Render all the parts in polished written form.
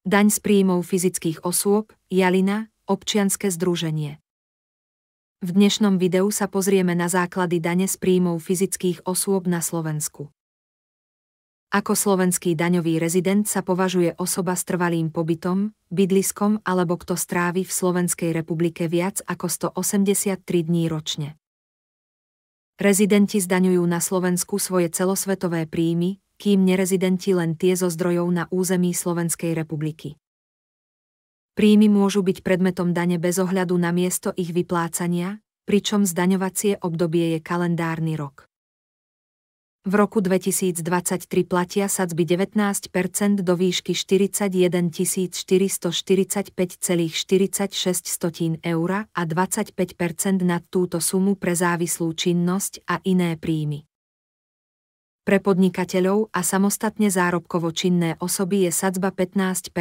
Daň z príjmov fyzických osôb, Jalina, občianske združenie. V dnešnom videu sa pozrieme na základy dane z príjmov fyzických osôb na Slovensku. Ako slovenský daňový rezident sa považuje osoba s trvalým pobytom, bydliskom alebo kto strávi v Slovenskej republike viac ako 183 dní ročne. Rezidenti zdaňujú na Slovensku svoje celosvetové príjmy, kým nerezidenti len tie zo zdrojov na území Slovenskej republiky. Príjmy môžu byť predmetom dane bez ohľadu na miesto ich vyplácania, pričom zdaňovacie obdobie je kalendárny rok. V roku 2023 platia sadzby 19% do výšky 41 445,46 eur a 25% nad túto sumu pre závislú činnosť a iné príjmy. Pre podnikateľov a samostatne zárobkovo činné osoby je sadzba 15%,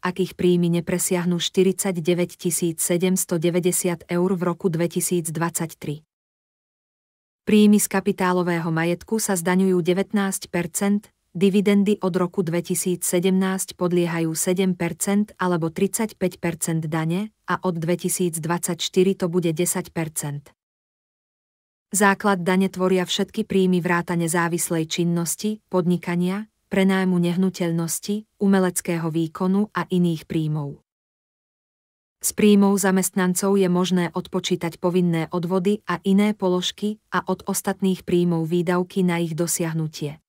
ak ich príjmy nepresiahnu 49 790 eur v roku 2023. Príjmy z kapitálového majetku sa zdaňujú 19%, dividendy od roku 2017 podliehajú 7% alebo 35% dane a od 2024 to bude 10%. Základ dane tvoria všetky príjmy vrátane závislej činnosti, podnikania, prenájmu nehnuteľnosti, umeleckého výkonu a iných príjmov. Z príjmov zamestnancov je možné odpočítať povinné odvody a iné položky a od ostatných príjmov výdavky na ich dosiahnutie.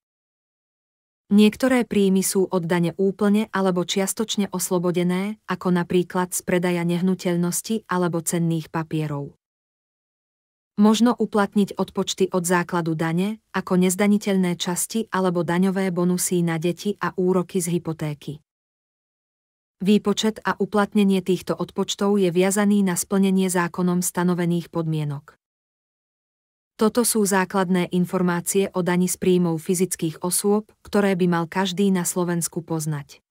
Niektoré príjmy sú od dane úplne alebo čiastočne oslobodené, ako napríklad z predaja nehnuteľnosti alebo cenných papierov. Možno uplatniť odpočty od základu dane, ako nezdaniteľné časti alebo daňové bonusy na deti a úroky z hypotéky. Výpočet a uplatnenie týchto odpočtov je viazaný na splnenie zákonom stanovených podmienok. Toto sú základné informácie o dani z príjmov fyzických osôb, ktoré by mal každý na Slovensku poznať.